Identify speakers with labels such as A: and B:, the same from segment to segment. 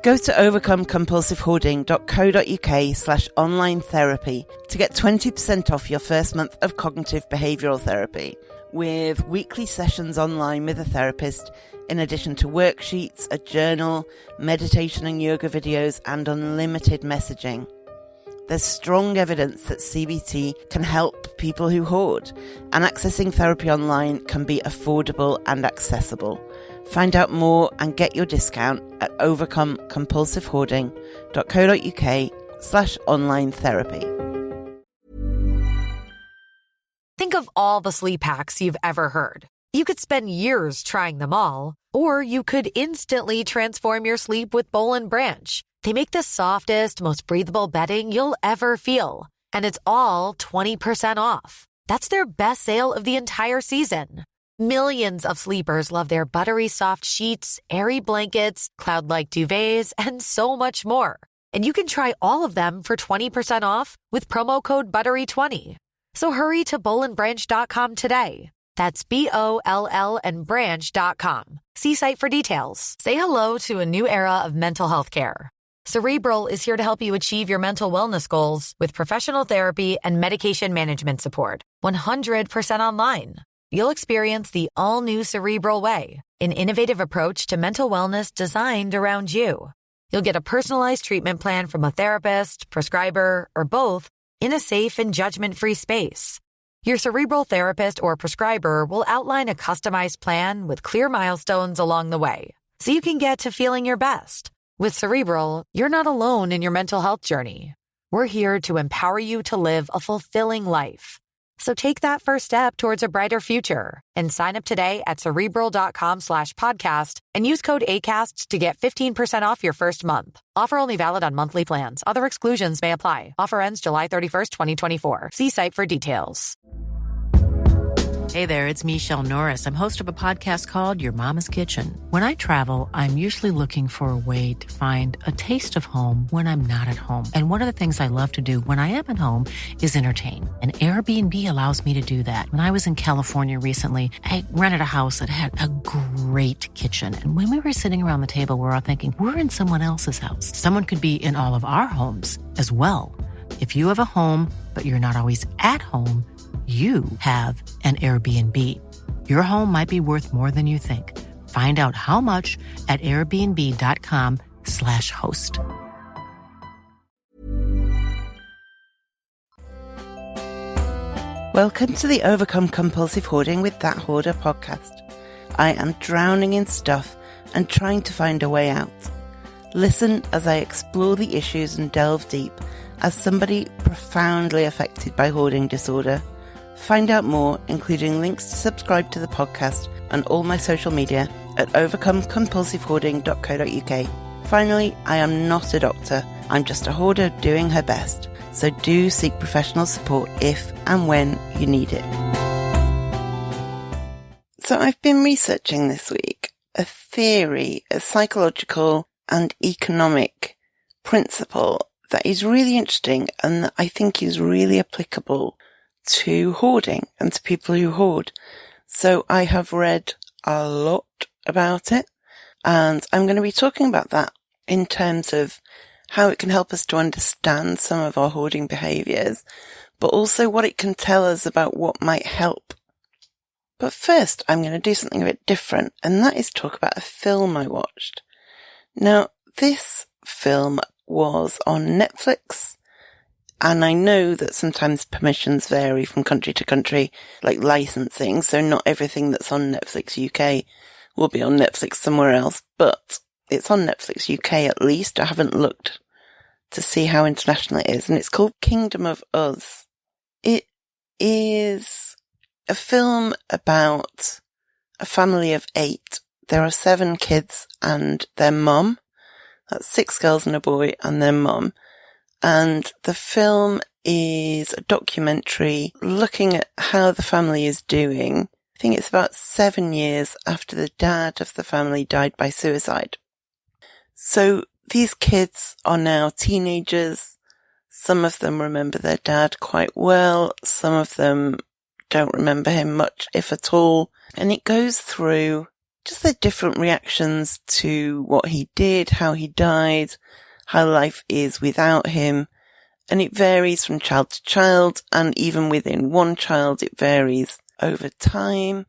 A: Go to overcomecompulsivehoarding.co.uk/online therapy to get 20% off your first month of cognitive behavioural therapy, with weekly sessions online with a therapist, in addition to worksheets, a journal, meditation and yoga videos, and unlimited messaging. There's strong evidence that CBT can help people who hoard, and accessing therapy online can be affordable and accessible. Find out more and get your discount at overcomecompulsivehoarding.co.uk/online therapy.
B: Think of all the sleep hacks you've ever heard. You could spend years trying them all, or you could instantly transform your sleep with Boll & Branch. They make the softest, most breathable bedding you'll ever feel. And it's all 20% off. That's their best sale of the entire season. Millions of sleepers love their buttery soft sheets, airy blankets, cloud-like duvets, and so much more. And you can try all of them for 20% off with promo code BUTTERY20. So hurry to bollandbranch.com today. That's BOLL and branch.com. See site for details. Say hello to a new era of mental health care. Cerebral is here to help you achieve your mental wellness goals with professional therapy and medication management support. 100% online. You'll experience the all-new Cerebral Way, an innovative approach to mental wellness designed around you. You'll get a personalized treatment plan from a therapist, prescriber, or both in a safe and judgment-free space. Your Cerebral therapist or prescriber will outline a customized plan with clear milestones along the way, so you can get to feeling your best. With Cerebral, you're not alone in your mental health journey. We're here to empower you to live a fulfilling life. So take that first step towards a brighter future and sign up today at Cerebral.com/podcast and use code ACAST to get 15% off your first month. Offer only valid on monthly plans. Other exclusions may apply. Offer ends July 31st, 2024. See site for details.
C: Hey there, it's Michelle Norris. I'm host of a podcast called Your Mama's Kitchen. When I travel, I'm usually looking for a way to find a taste of home when I'm not at home. And one of the things I love to do when I am at home is entertain. And Airbnb allows me to do that. When I was in California recently, I rented a house that had a great kitchen. And when we were sitting around the table, we were all thinking, we're in someone else's house. Someone could be in all of our homes as well. If you have a home, but you're not always at home, you have an Airbnb. Your home might be worth more than you think. Find out how much at airbnb.com/host.
A: Welcome to the Overcome Compulsive Hoarding with That Hoarder podcast. I am drowning in stuff and trying to find a way out. Listen as I explore the issues and delve deep as somebody profoundly affected by hoarding disorder. Find out more, including links to subscribe to the podcast and all my social media at overcomecompulsivehoarding.co.uk. Finally, I am not a doctor. I'm just a hoarder doing her best. So do seek professional support if and when you need it. So I've been researching this week a theory, a psychological and economic principle that is really interesting and that I think is really applicable to hoarding and to people who hoard. So I have read a lot about it, and I'm going to be talking about that in terms of how it can help us to understand some of our hoarding behaviours, but also what it can tell us about what might help. But first, I'm going to do something a bit different, and that is talk about a film I watched. Now, this film was on Netflix, and I know that sometimes permissions vary from country to country, like licensing, so not everything that's on Netflix UK will be on Netflix somewhere else, but it's on Netflix UK at least. I haven't looked to see how international it is, and it's called Kingdom of Us. It is a film about a family of 8. There are 7 kids and their mum. That's 6 girls and a boy and their mum. And the film is a documentary looking at how the family is doing. I think it's about 7 years after the dad of the family died by suicide. So these kids are now teenagers. Some of them remember their dad quite well. Some of them don't remember him much, if at all. And it goes through just their different reactions to what he did, how he died, how life is without him. And it varies from child to child, and even within one child, it varies over time.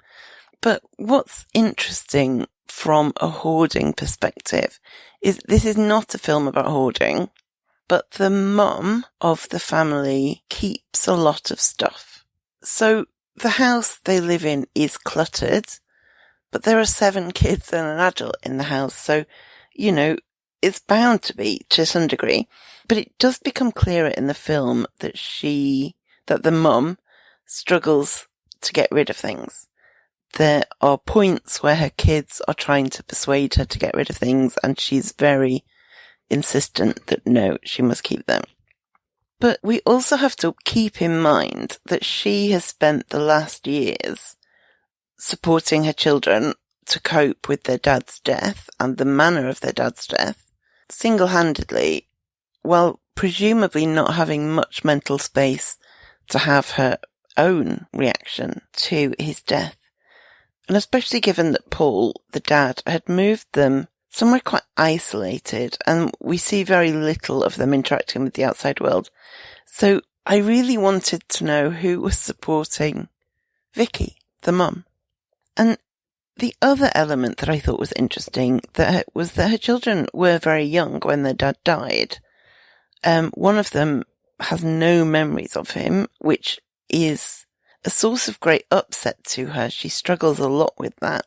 A: But what's interesting from a hoarding perspective is this is not a film about hoarding, but the mum of the family keeps a lot of stuff. So the house they live in is cluttered, but there are 7 kids and an adult in the house. So, it's bound to be to some degree, but it does become clearer in the film that the mum struggles to get rid of things. There are points where her kids are trying to persuade her to get rid of things, and she's very insistent that no, she must keep them. But we also have to keep in mind that she has spent the last years supporting her children to cope with their dad's death and the manner of their dad's death single-handedly, while presumably not having much mental space to have her own reaction to his death. And especially given that Paul, the dad, had moved them somewhere quite isolated, and we see very little of them interacting with the outside world. So I really wanted to know who was supporting Vicky, the mum. And the other element that I thought was interesting was that her children were very young when their dad died. One of them has no memories of him, which is a source of great upset to her. She struggles a lot with that.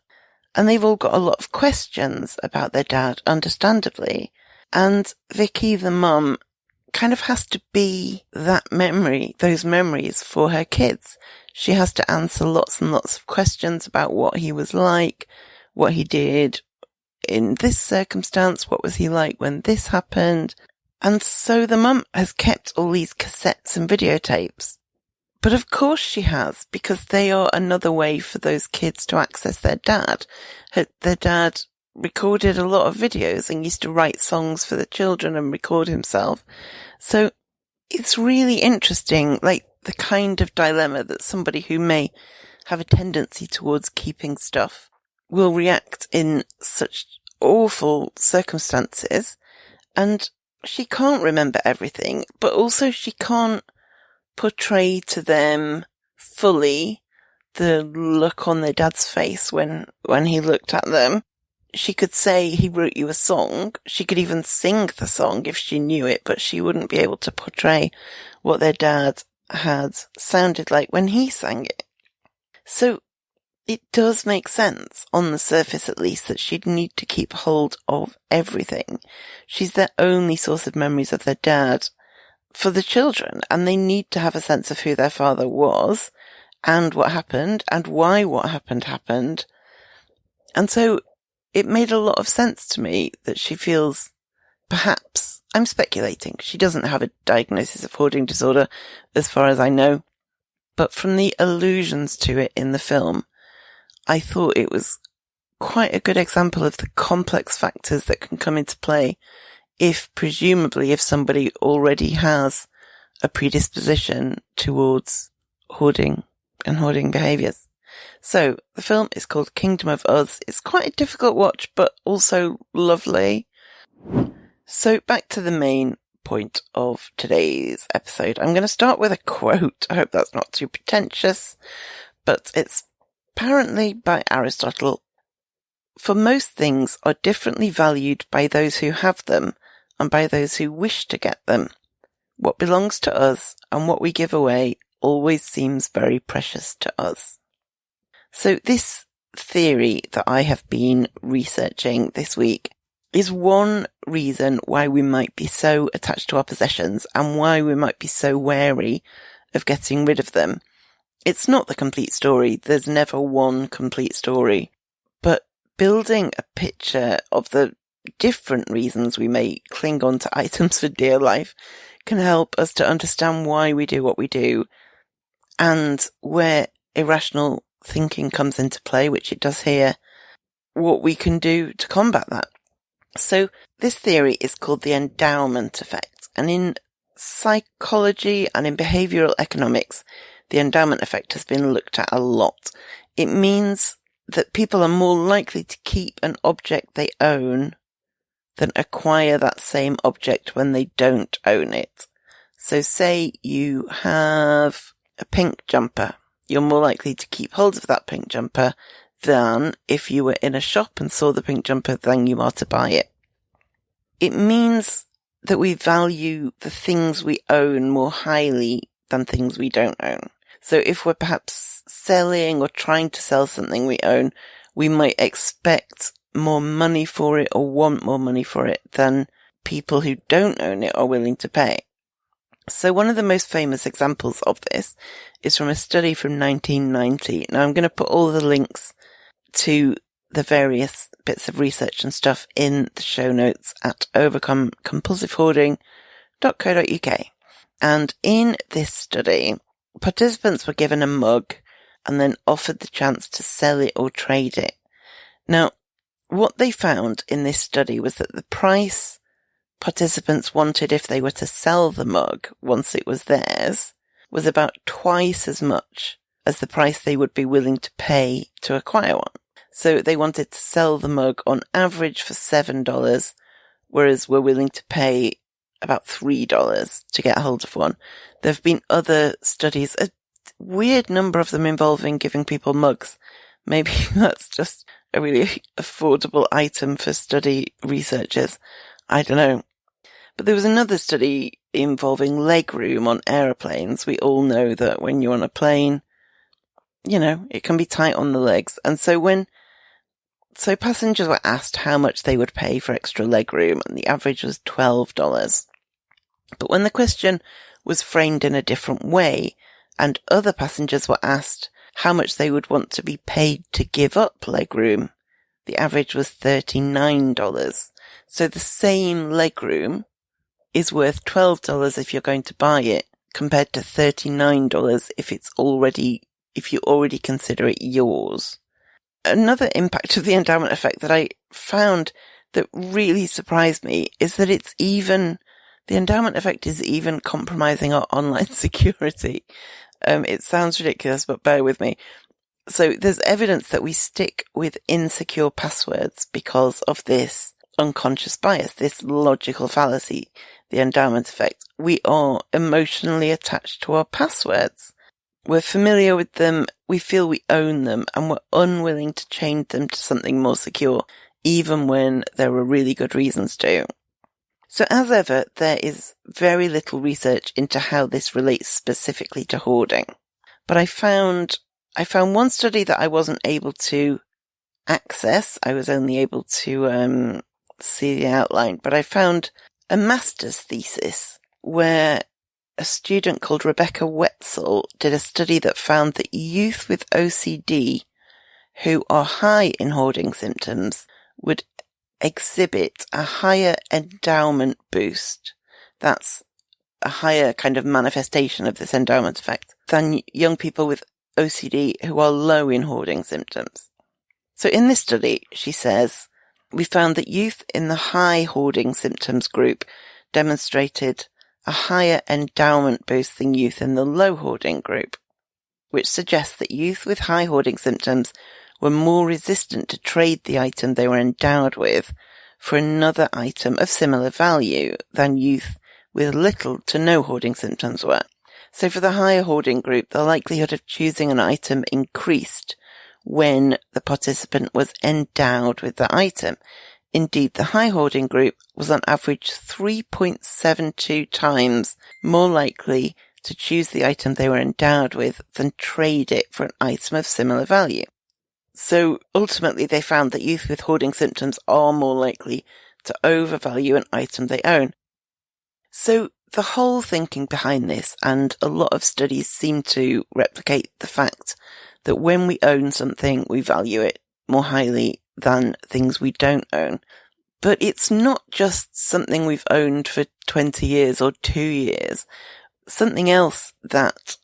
A: And they've all got a lot of questions about their dad, understandably. And Vicky, the mum, kind of has to be that memory, those memories for her kids. She has to answer lots and lots of questions about what he was like, what he did in this circumstance, what was he like when this happened. And so the mum has kept all these cassettes and videotapes. But of course she has, because they are another way for those kids to access their dad. Their dad recorded a lot of videos and used to write songs for the children and record himself. So it's really interesting, like the kind of dilemma that somebody who may have a tendency towards keeping stuff will react in such awful circumstances. And she can't remember everything, but also she can't portray to them fully the look on their dad's face when he looked at them. She could say he wrote you a song. She could even sing the song if she knew it, but she wouldn't be able to portray what their dad had sounded like when he sang it. So it does make sense, on the surface at least, that she'd need to keep hold of everything. She's their only source of memories of their dad for the children, and they need to have a sense of who their father was and what happened and why what happened. And so it made a lot of sense to me that she feels, perhaps, I'm speculating, she doesn't have a diagnosis of hoarding disorder as far as I know, but from the allusions to it in the film, I thought it was quite a good example of the complex factors that can come into play if somebody already has a predisposition towards hoarding and hoarding behaviours. So the film is called Kingdom of Us. It's quite a difficult watch, but also lovely. So back to the main point of today's episode. I'm going to start with a quote. I hope that's not too pretentious, but it's apparently by Aristotle. For most things are differently valued by those who have them and by those who wish to get them. What belongs to us and what we give away always seems very precious to us. So this theory that I have been researching this week is one reason why we might be so attached to our possessions and why we might be so wary of getting rid of them. It's not the complete story. There's never one complete story. But building a picture of the different reasons we may cling on to items for dear life can help us to understand why we do what we do and where irrational thinking comes into play, which it does here, what we can do to combat that. So this theory is called the Endowment Effect, and in psychology and in behavioral economics, the Endowment Effect has been looked at a lot. It means that people are more likely to keep an object they own than acquire that same object when they don't own it. So say you have a pink jumper. You're more likely to keep hold of that pink jumper than if you were in a shop and saw the pink jumper than you are to buy it. It means that we value the things we own more highly than things we don't own. So if we're perhaps selling or trying to sell something we own, we might expect more money for it or want more money for it than people who don't own it are willing to pay. So one of the most famous examples of this is from a study from 1990. Now I'm going to put all the links to the various bits of research and stuff in the show notes at overcomecompulsivehoarding.co.uk. And in this study, participants were given a mug and then offered the chance to sell it or trade it. Now, what they found in this study was that the price participants wanted if they were to sell the mug once it was theirs was about twice as much as the price they would be willing to pay to acquire one. So they wanted to sell the mug on average for $7, whereas we're willing to pay about $3 to get hold of one. There have been other studies, a weird number of them involving giving people mugs. Maybe that's just a really affordable item for study researchers. I don't know. But there was another study involving legroom on aeroplanes. We all know that when you're on a plane, it can be tight on the legs. And so passengers were asked how much they would pay for extra legroom, and the average was $12. But when the question was framed in a different way, and other passengers were asked how much they would want to be paid to give up legroom, the average was $39. So the same legroom is worth $12 if you're going to buy it, compared to $39 if you already consider it yours. Another impact of the endowment effect that I found that really surprised me is that the endowment effect is even compromising our online security. It sounds ridiculous, but bear with me. So there's evidence that we stick with insecure passwords because of this unconscious bias, this logical fallacy, the endowment effect. We are emotionally attached to our passwords. We're familiar with them, we feel we own them, and we're unwilling to change them to something more secure, even when there are really good reasons to. So as ever, there is very little research into how this relates specifically to hoarding. But I found one study that I wasn't able to access. I was only able to see the outline, but I found a master's thesis where a student called Rebecca Wetzel did a study that found that youth with OCD who are high in hoarding symptoms would exhibit a higher endowment boost. That's a higher kind of manifestation of this endowment effect than young people with OCD who are low in hoarding symptoms. So in this study, she says, we found that youth in the high hoarding symptoms group demonstrated a higher endowment boost than youth in the low hoarding group, which suggests that youth with high hoarding symptoms were more resistant to trade the item they were endowed with for another item of similar value than youth with little to no hoarding symptoms were. So for the higher hoarding group, the likelihood of choosing an item increased when the participant was endowed with the item. Indeed, the high hoarding group was on average 3.72 times more likely to choose the item they were endowed with than trade it for an item of similar value. So ultimately they found that youth with hoarding symptoms are more likely to overvalue an item they own. So the whole thinking behind this, and a lot of studies seem to replicate the fact that when we own something, we value it more highly than things we don't own. But it's not just something we've owned for 20 years or 2 years. Something else that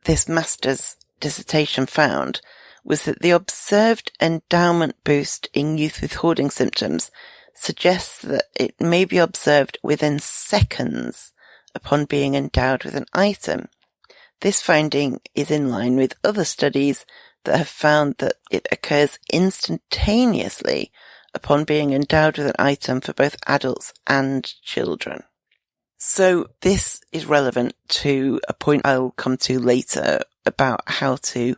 A: this master's dissertation found was that the observed endowment boost in youth with hoarding symptoms suggests that it may be observed within seconds upon being endowed with an item. This finding is in line with other studies that have found that it occurs instantaneously upon being endowed with an item for both adults and children. So this is relevant to a point I'll come to later about how to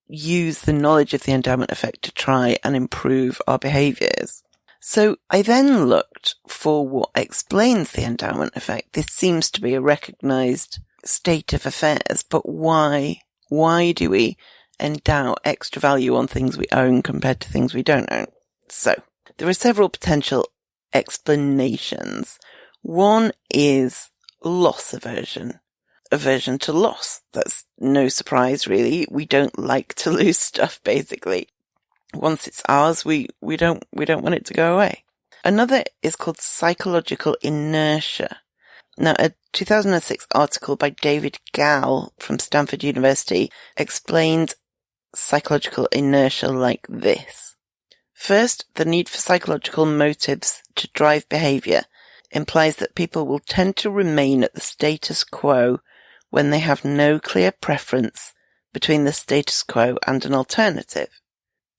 A: use the knowledge of the endowment effect to try and improve our behaviours. So I then looked for what explains the endowment effect. This seems to be a recognised state of affairs, but why do we endow extra value on things we own compared to things we don't own? So there are several potential explanations. One is loss aversion. Aversion to loss. That's no surprise, really. We don't like to lose stuff, basically. Once it's ours, we don't want it to go away. Another is called psychological inertia. Now, a 2006 article by David Gall from Stanford University explained psychological inertia like this. First, the need for psychological motives to drive behaviour implies that people will tend to remain at the status quo when they have no clear preference between the status quo and an alternative.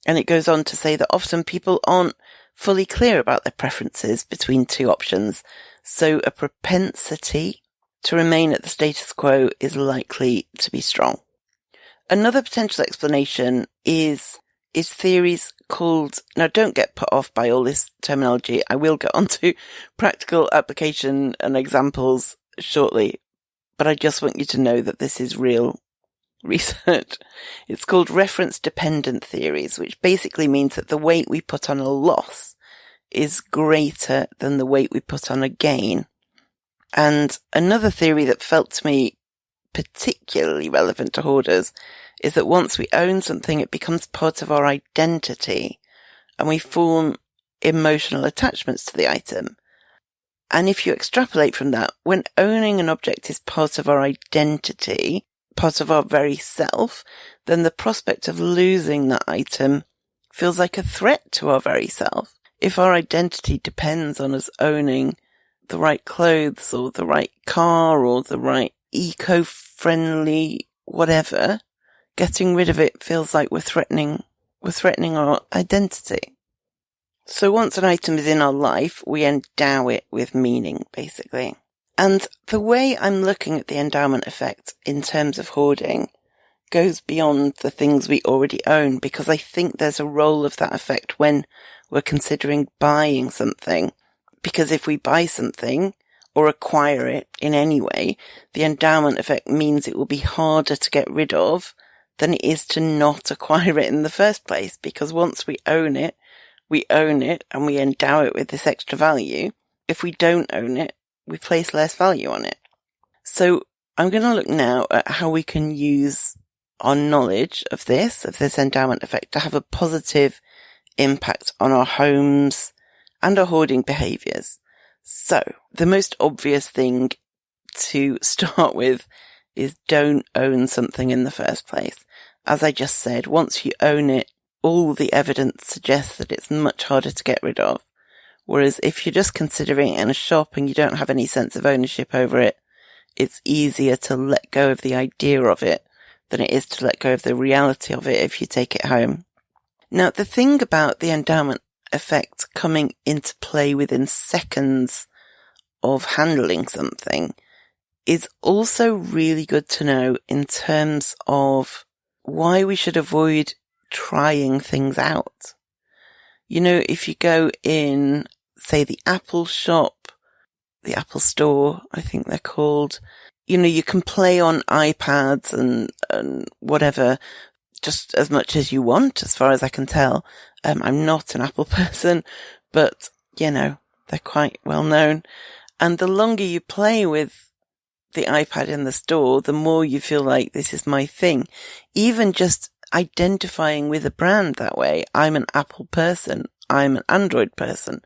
A: And it goes on to say that often people aren't fully clear about their preferences between two options, so a propensity to remain at the status quo is likely to be strong. Another potential explanation is theories called, now don't get put off by all this terminology, I will get onto practical application and examples shortly, but I just want you to know that this is real research. It's called reference-dependent theories, which basically means that the weight we put on a loss is greater than the weight we put on a gain. And another theory that felt to me particularly relevant to hoarders is that once we own something, it becomes part of our identity, and we form emotional attachments to the item. And if you extrapolate from that, when owning an object is part of our identity, part of our very self, then the prospect of losing that item feels like a threat to our very self. If our identity depends on us owning the right clothes or the right car or the right eco-friendly whatever, getting rid of it feels like we're threatening our identity. So once an item is in our life, we endow it with meaning, basically. And the way I'm looking at the endowment effect in terms of hoarding goes beyond the things we already own, because I think there's a role of that effect when we're considering buying something. Because if we buy something or acquire it in any way, the endowment effect means it will be harder to get rid of than it is to not acquire it in the first place. Because once we own it and we endow it with this extra value. If we don't own it, we place less value on it. So I'm going to look now at how we can use our knowledge of this endowment effect to have a positive impact on our homes and our hoarding behaviours. So the most obvious thing to start with is don't own something in the first place. As I just said, once you own it, all the evidence suggests that it's much harder to get rid of. Whereas if you're just considering it in a shop and you don't have any sense of ownership over it, it's easier to let go of the idea of it than it is to let go of the reality of it if you take it home. Now, the thing about the endowment effect coming into play within seconds of handling something is also really good to know in terms of why we should avoid trying things out. You know, if you go in, say, the Apple shop, the Apple store, I think they're called, you know, you can play on iPads and whatever just as much as you want, as far as I can tell. I'm not an Apple person, but, you know, they're quite well known. And the longer you play with the iPad in the store, the more you feel like this is my thing. Even just identifying with a brand that way. I'm an Apple person. I'm an Android person.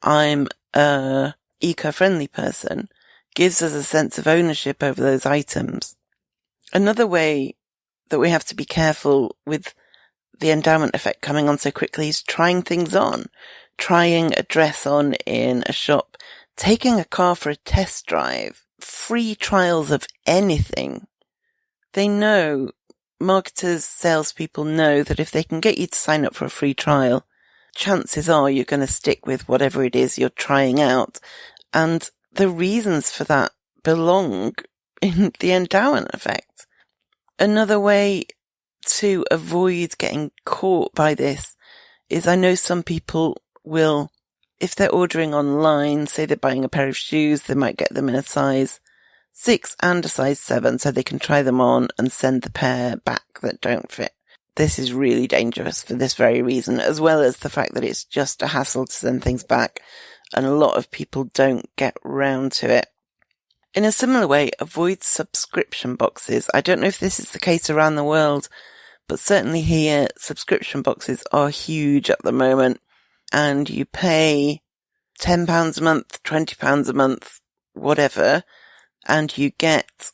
A: I'm a eco-friendly person. Gives us a sense of ownership over those items. Another way that we have to be careful with the endowment effect coming on so quickly is trying things on. Trying a dress on in a shop. Taking a car for a test drive. Free trials of anything. They know marketers, salespeople know that if they can get you to sign up for a free trial, chances are you're going to stick with whatever it is you're trying out. And the reasons for that belong in the endowment effect. Another way to avoid getting caught by this is I know some people will, if they're ordering online, say they're buying a pair of shoes, they might get them in a size 6 and a size 7 so they can try them on and send the pair back that don't fit. This is really dangerous for this very reason, as well as the fact that it's just a hassle to send things back, and a lot of people don't get round to it. In a similar way, avoid subscription boxes. I don't know if this is the case around the world, but certainly here, subscription boxes are huge at the moment, and you pay £10 a month, £20 a month, whatever, and you get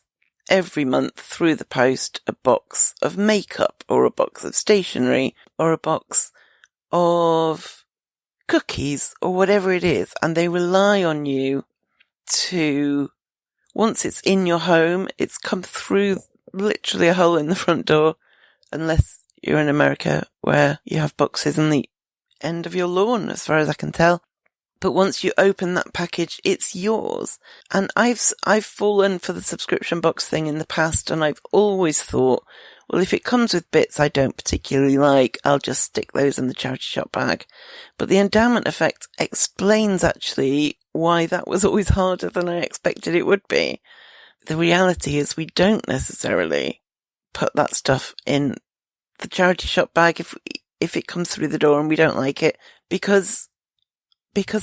A: every month through the post a box of makeup or a box of stationery or a box of cookies or whatever it is. And they rely on you to, once it's in your home, it's come through literally a hole in the front door, unless you're in America where you have boxes in the end of your lawn, as far as I can tell. But once you open that package, it's yours. And I've fallen for the subscription box thing in the past, and I've always thought, well, if it comes with bits I don't particularly like, I'll just stick those in the charity shop bag. But the endowment effect explains actually why that was always harder than I expected it would be. The reality is we don't necessarily put that stuff in the charity shop bag if it comes through the door and we don't like it, because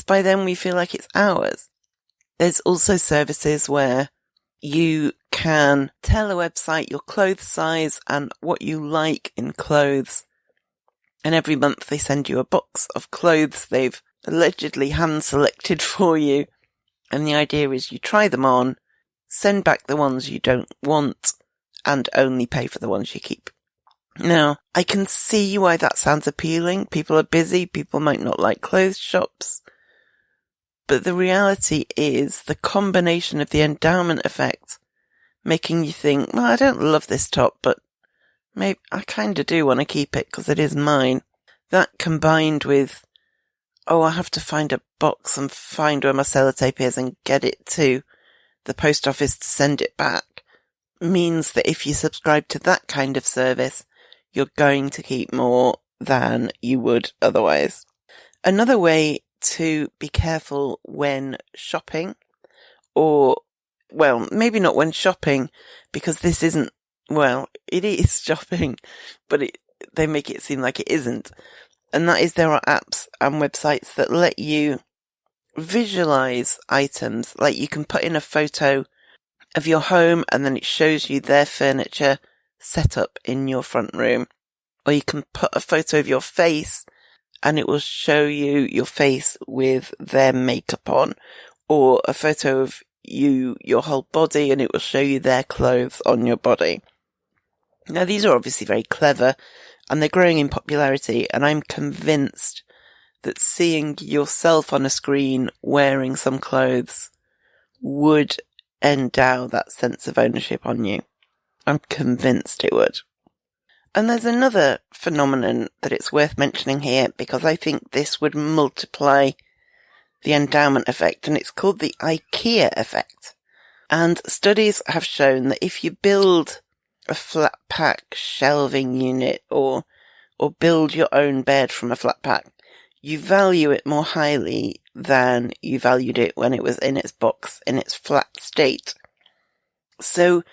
A: by then we feel like it's ours. There's also services where you can tell a website your clothes size and what you like in clothes. And every month they send you a box of clothes they've allegedly hand-selected for you. And the idea is you try them on, send back the ones you don't want, and only pay for the ones you keep. Now, I can see why that sounds appealing. People are busy. People might not like clothes shops. But the reality is the combination of the endowment effect making you think, well, I don't love this top, but maybe I kind of do want to keep it because it is mine. That combined with, I have to find a box and find where my sellotape is and get it to the post office to send it back, means that if you subscribe to that kind of service, you're going to keep more than you would otherwise. Another way to be careful when shopping, or, well, maybe not when shopping, because this isn't, well, it is shopping, but they make it seem like it isn't. And that is there are apps and websites that let you visualize items, like you can put in a photo of your home and then it shows you their furniture set up in your front room. Or you can put a photo of your face and it will show you your face with their makeup on. Or a photo of you, your whole body, and it will show you their clothes on your body. Now these are obviously very clever and they're growing in popularity, and I'm convinced that seeing yourself on a screen wearing some clothes would endow that sense of ownership on you. I'm convinced it would. And there's another phenomenon that it's worth mentioning here, because I think this would multiply the endowment effect, and it's called the IKEA effect. And studies have shown that if you build a flat pack shelving unit or build your own bed from a flat pack, you value it more highly than you valued it when it was in its box, in its flat state. So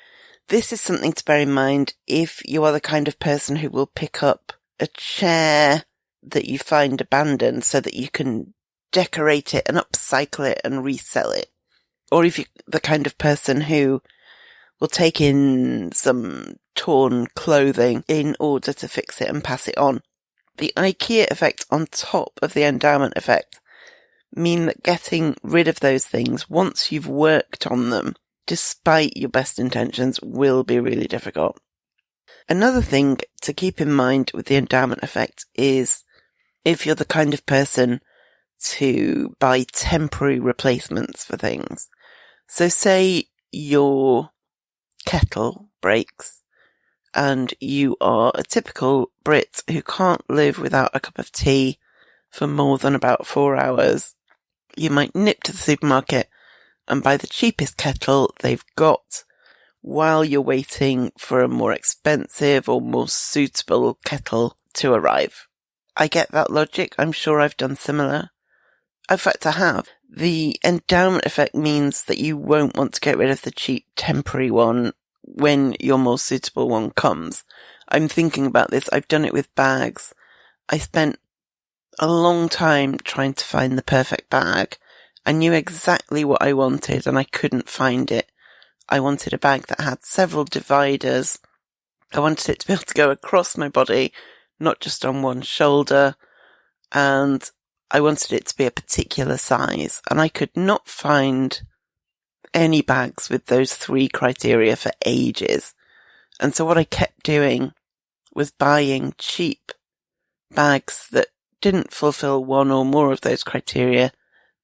A: this is something to bear in mind if you are the kind of person who will pick up a chair that you find abandoned so that you can decorate it and upcycle it and resell it. Or if you're the kind of person who will take in some torn clothing in order to fix it and pass it on. The IKEA effect on top of the endowment effect mean that getting rid of those things once you've worked on them, despite your best intentions, will be really difficult. Another thing to keep in mind with the endowment effect is if you're the kind of person to buy temporary replacements for things. So say your kettle breaks and you are a typical Brit who can't live without a cup of tea for more than about 4 hours, you might nip to the supermarket and buy the cheapest kettle they've got while you're waiting for a more expensive or more suitable kettle to arrive. I get that logic. I'm sure I've done similar. In fact, I have. The endowment effect means that you won't want to get rid of the cheap temporary one when your more suitable one comes. I'm thinking about this. I've done it with bags. I spent a long time trying to find the perfect bag. I knew exactly what I wanted and I couldn't find it. I wanted a bag that had several dividers. I wanted it to be able to go across my body, not just on one shoulder. And I wanted it to be a particular size. And I could not find any bags with those 3 criteria for ages. And so what I kept doing was buying cheap bags that didn't fulfill one or more of those criteria,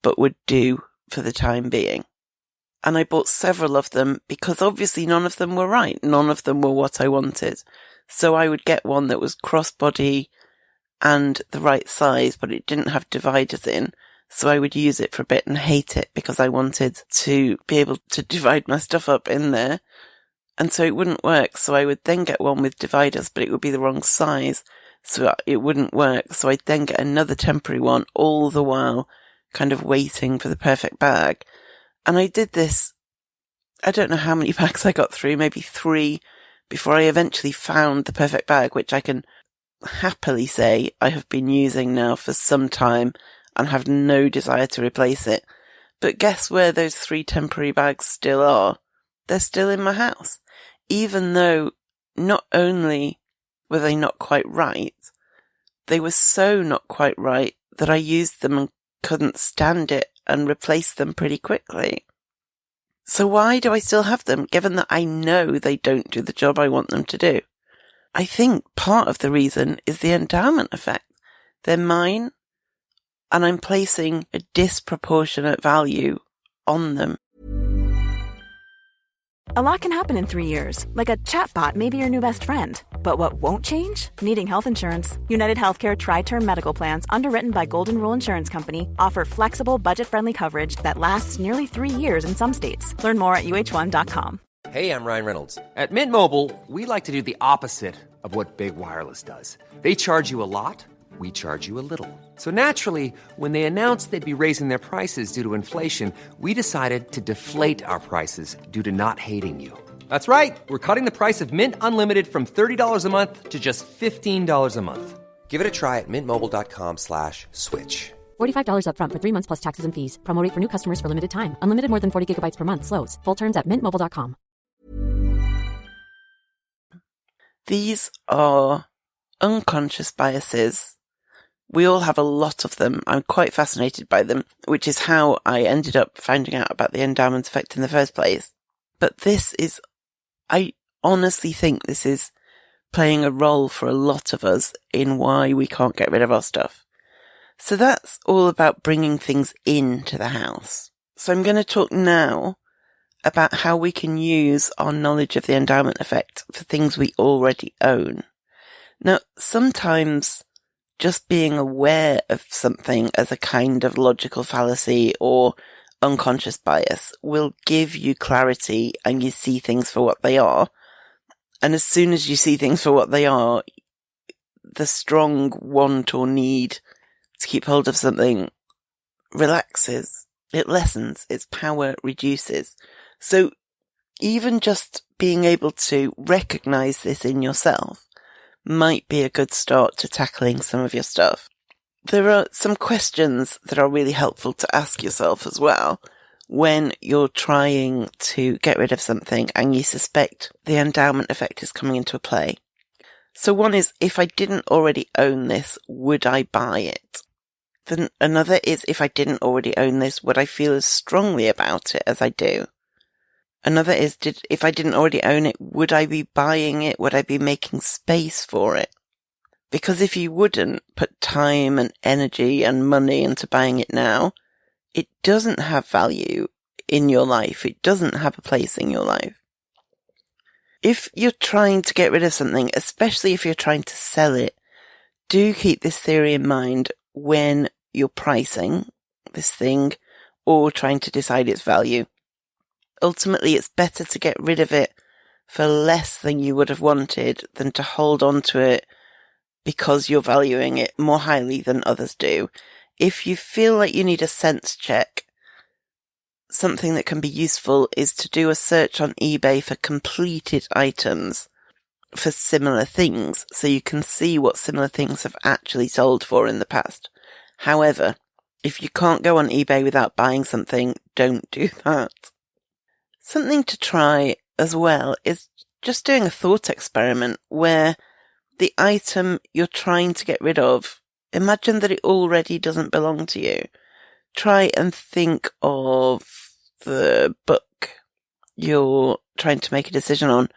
A: but would do for the time being. And I bought several of them because obviously none of them were right. None of them were what I wanted. So I would get one that was crossbody and the right size, but it didn't have dividers in. So I would use it for a bit and hate it because I wanted to be able to divide my stuff up in there. And so it wouldn't work. So I would then get one with dividers, but it would be the wrong size. So it wouldn't work. So I'd then get another temporary one, all the while kind of waiting for the perfect bag. And I did this, I don't know how many bags I got through, maybe 3, before I eventually found the perfect bag, which I can happily say I have been using now for some time and have no desire to replace it. But guess where those 3 temporary bags still are? They're still in my house. Even though not only were they not quite right, they were so not quite right that I used them and couldn't stand it and replaced them pretty quickly. So why do I still have them, given that I know they don't do the job I want them to do? I think part of the reason is the endowment effect. They're mine, and I'm placing a disproportionate value on them.
D: A lot can happen in 3 years, like a chatbot may be your new best friend. But what won't change? Needing health insurance. United Healthcare Tri-Term Medical Plans, underwritten by Golden Rule Insurance Company, offer flexible, budget-friendly coverage that lasts nearly 3 years in some states. Learn more at uh1.com.
E: Hey, I'm Ryan Reynolds. At Mint Mobile, we like to do the opposite of what Big Wireless does. They charge you a lot. We charge you a little. So naturally, when they announced they'd be raising their prices due to inflation, we decided to deflate our prices due to not hating you. That's right. We're cutting the price of Mint Unlimited from $30 a month to just $15 a month. Give it a try at mintmobile.com/switch.
F: $45 up front for 3 months plus taxes and fees. Promo rate for new customers for limited time. Unlimited more than 40 gigabytes per month. Slows full terms at mintmobile.com.
A: These are unconscious biases. We all have a lot of them. I'm quite fascinated by them, which is how I ended up finding out about the endowment effect in the first place. But I honestly think this is playing a role for a lot of us in why we can't get rid of our stuff. So that's all about bringing things into the house. So I'm going to talk now about how we can use our knowledge of the endowment effect for things we already own. Now, sometimes just being aware of something as a kind of logical fallacy or unconscious bias will give you clarity and you see things for what they are. And as soon as you see things for what they are, the strong want or need to keep hold of something relaxes. It lessens. Its power reduces. So even just being able to recognize this in yourself might be a good start to tackling some of your stuff. There are some questions that are really helpful to ask yourself as well when you're trying to get rid of something and you suspect the endowment effect is coming into play. So one is, if I didn't already own this, would I buy it? Then another is, if I didn't already own this, would I feel as strongly about it as I do? Another is, if I didn't already own it, would I be buying it? Would I be making space for it? Because if you wouldn't put time and energy and money into buying it now, it doesn't have value in your life. It doesn't have a place in your life. If you're trying to get rid of something, especially if you're trying to sell it, do keep this theory in mind when you're pricing this thing or trying to decide its value. Ultimately, it's better to get rid of it for less than you would have wanted than to hold on to it because you're valuing it more highly than others do. If you feel like you need a sense check, something that can be useful is to do a search on eBay for completed items for similar things, so you can see what similar things have actually sold for in the past. However, if you can't go on eBay without buying something, don't do that. Something to try as well is just doing a thought experiment where the item you're trying to get rid of, imagine that it already doesn't belong to you. Try and think of the book you're trying to make a decision on.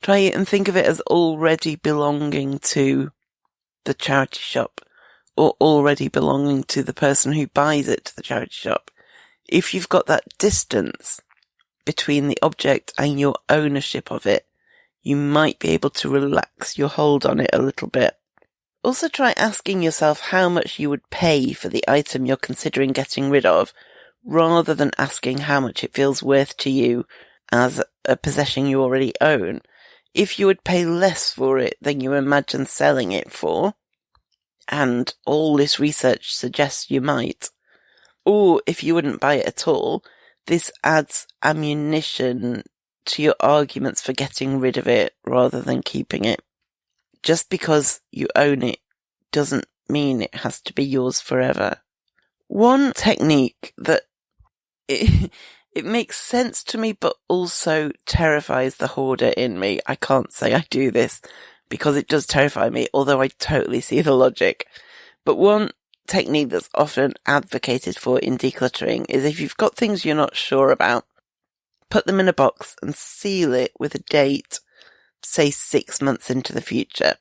A: Try and think of it as already belonging to the charity shop or already belonging to the person who buys it to the charity shop. If you've got that distance between the object and your ownership of it, you might be able to relax your hold on it a little bit. Also try asking yourself how much you would pay for the item you're considering getting rid of, rather than asking how much it feels worth to you as a possession you already own. If you would pay less for it than you imagine selling it for, and all this research suggests you might, or if you wouldn't buy it at all, this adds ammunition to your arguments for getting rid of it rather than keeping it. Just because you own it doesn't mean it has to be yours forever. One technique that it makes sense to me but also terrifies the hoarder in me. I can't say I do this because it does terrify me, although I totally see the logic. But one technique that's often advocated for in decluttering is if you've got things you're not sure about, put them in a box and seal it with a date, say 6 months into the future.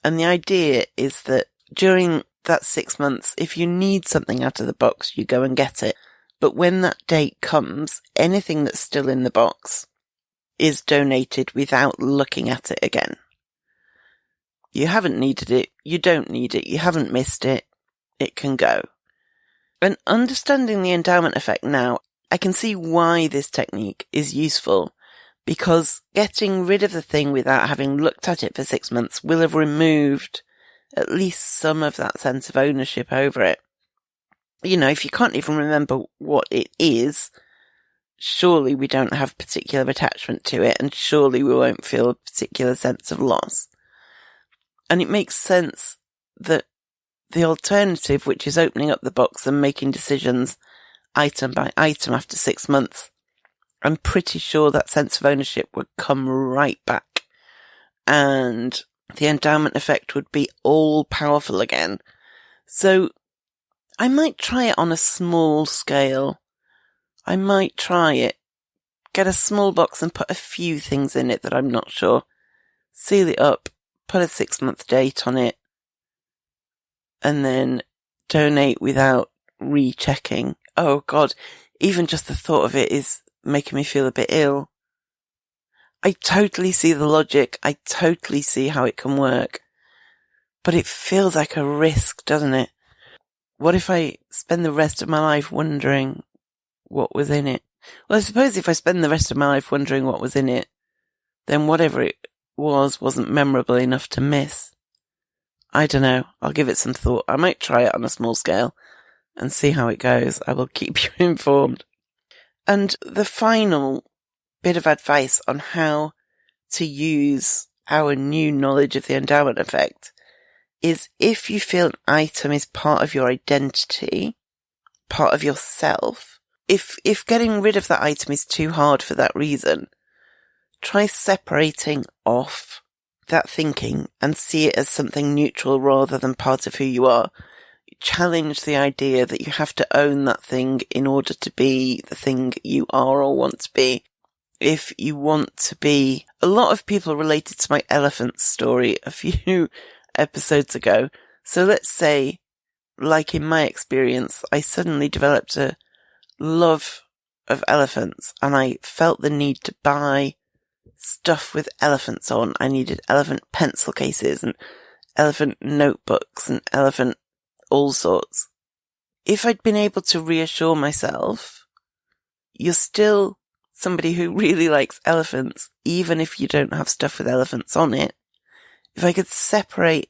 A: And the idea is that during that 6 months, if you need something out of the box, you go and get it. But when that date comes, anything that's still in the box is donated without looking at it again. You haven't needed it, you don't need it, you haven't missed it, it can go. And understanding the endowment effect now, I can see why this technique is useful, because getting rid of the thing without having looked at it for 6 months will have removed at least some of that sense of ownership over it. You know, if you can't even remember what it is, surely we don't have particular attachment to it, and surely we won't feel a particular sense of loss. And it makes sense that the alternative, which is opening up the box and making decisions item by item after 6 months, I'm pretty sure that sense of ownership would come right back, and the endowment effect would be all powerful again. So I might try it on a small scale. I might try it. Get a small box and put a few things in it that I'm not sure. Seal it up, put a 6 month date on it, and then donate without rechecking. Oh God, even just the thought of it is making me feel a bit ill. I totally see the logic. I totally see how it can work. But it feels like a risk, doesn't it? What if I spend the rest of my life wondering what was in it? Well, I suppose if I spend the rest of my life wondering what was in it, then whatever it wasn't memorable enough to miss. I don't know. I'll give it some thought. I might try it on a small scale and see how it goes. I will keep you informed. And the final bit of advice on how to use our new knowledge of the endowment effect is if you feel an item is part of your identity, part of yourself, if getting rid of that item is too hard for that reason, try separating off that thinking and see it as something neutral rather than part of who you are. Challenge the idea that you have to own that thing in order to be the thing you are or want to be. If you want to be, a lot of people related to my elephant story a few episodes ago. So let's say, like in my experience, I suddenly developed a love of elephants and I felt the need to buy stuff with elephants on. I needed elephant pencil cases and elephant notebooks and elephant all sorts. If I'd been able to reassure myself, you're still somebody who really likes elephants, even if you don't have stuff with elephants on it. If I could separate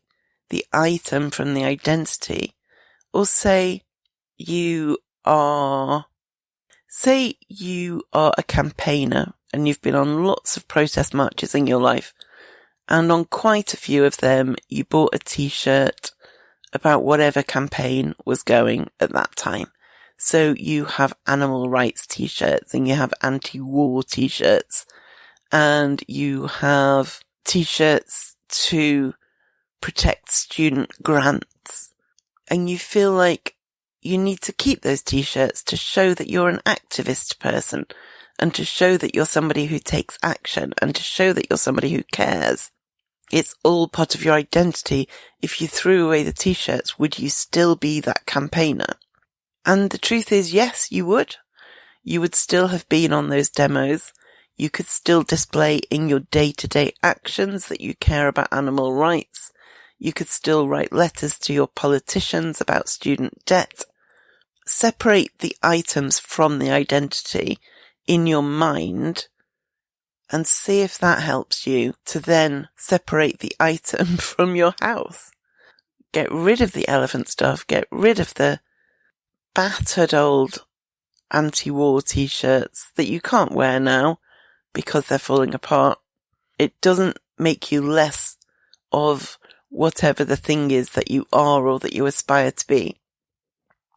A: the item from the identity, or say you are a campaigner and you've been on lots of protest marches in your life, and on quite a few of them you bought a t-shirt about whatever campaign was going at that time. So you have animal rights t-shirts, and you have anti-war t-shirts, and you have t-shirts to protect student grants, and you feel like you need to keep those t-shirts to show that you're an activist person, and to show that you're somebody who takes action, and to show that you're somebody who cares. It's all part of your identity. If you threw away the t-shirts, would you still be that campaigner? And the truth is, yes, you would. You would still have been on those demos. You could still display in your day-to-day actions that you care about animal rights. You could still write letters to your politicians about student debt. Separate the items from the identity in your mind and see if that helps you to then separate the item from your house. Get rid of the elephant stuff. Get rid of the battered old anti-war t-shirts that you can't wear now because they're falling apart. It doesn't make you less of whatever the thing is that you are or that you aspire to be.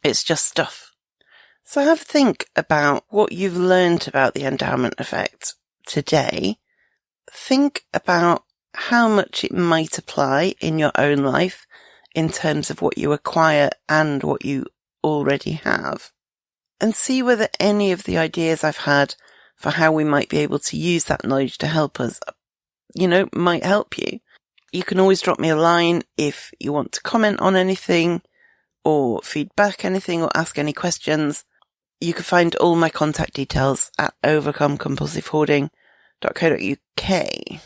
A: It's just stuff. So have a think about what you've learned about the endowment effect today. Think about how much it might apply in your own life in terms of what you acquire and what you already have. And see whether any of the ideas I've had for how we might be able to use that knowledge to help us, might help you. You can always drop me a line if you want to comment on anything or feedback anything or ask any questions. You can find all my contact details at overcomecompulsivehoarding.co.uk.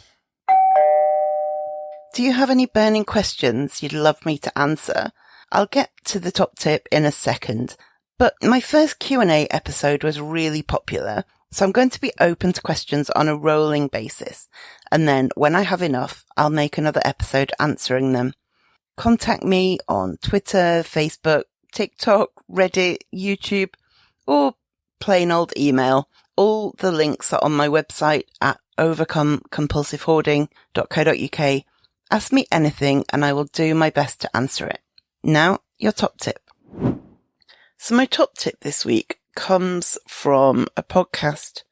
A: Do you have any burning questions you'd love me to answer? I'll get to the top tip in a second, but my first Q&A episode was really popular, so I'm going to be open to questions on a rolling basis, and then when I have enough, I'll make another episode answering them. Contact me on Twitter, Facebook, TikTok, Reddit, YouTube, or plain old email. All the links are on my website at overcomecompulsivehoarding.co.uk. Ask me anything and I will do my best to answer it. Now, your top tip. So my top tip this week comes from a podcast.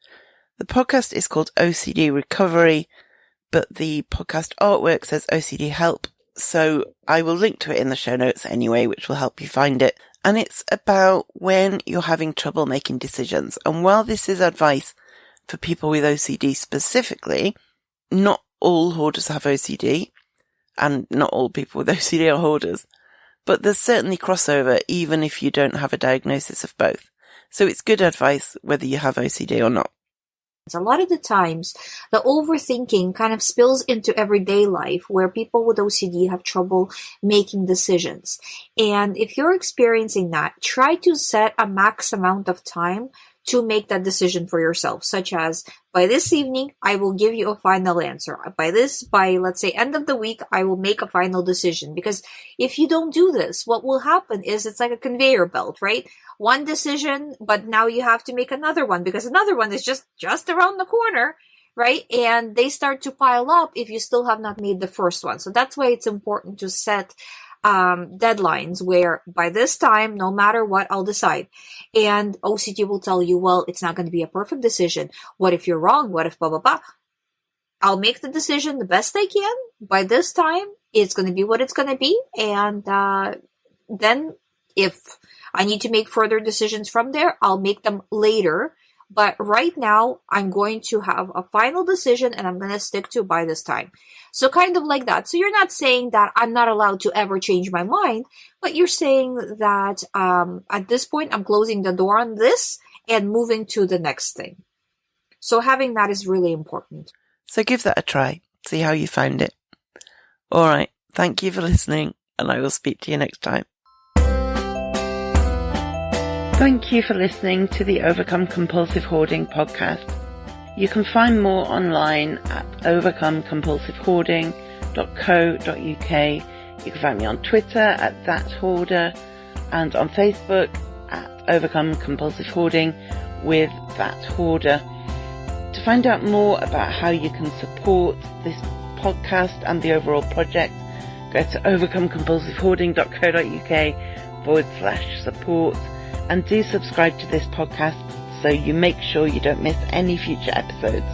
A: The podcast is called OCD Recovery, but the podcast artwork says OCD Help. So I will link to it in the show notes anyway, which will help you find it. And it's about when you're having trouble making decisions. And while this is advice for people with OCD specifically, not all hoarders have OCD, and not all people with OCD are hoarders. But there's certainly crossover even if you don't have a diagnosis of both. So it's good advice whether you have OCD or not.
G: A lot of the times, the overthinking kind of spills into everyday life where people with OCD have trouble making decisions. And if you're experiencing that, try to set a max amount of time to make that decision for yourself, such as by this evening, I will give you a final answer. By let's say end of the week, I will make a final decision. Because if you don't do this, what will happen is it's like a conveyor belt, right? One decision, but now you have to make another one because another one is just around the corner, right? And they start to pile up if you still have not made the first one. So that's why it's important to set deadlines where by this time, no matter what, I'll decide. And OCD will tell you, well, it's not going to be a perfect decision. What if you're wrong? What if blah, blah, blah? I'll make the decision the best I can. By this time, it's going to be what it's going to be. And then if I need to make further decisions from there, I'll make them later. But right now, I'm going to have a final decision and I'm going to stick to by this time. So kind of like that. So you're not saying that I'm not allowed to ever change my mind, but you're saying that at this point, I'm closing the door on this and moving to the next thing. So having that is really important.
A: So give that a try. See how you found it. All right. Thank you for listening, and I will speak to you next time. Thank you for listening to the Overcome Compulsive Hoarding podcast. You can find more online at overcomecompulsivehoarding.co.uk. You can find me on Twitter at @thathoarder and on Facebook at Overcome Compulsive Hoarding with That Hoarder. To find out more about how you can support this podcast and the overall project, go to overcomecompulsivehoarding.co.uk/support and do subscribe to this podcast so you make sure you don't miss any future episodes.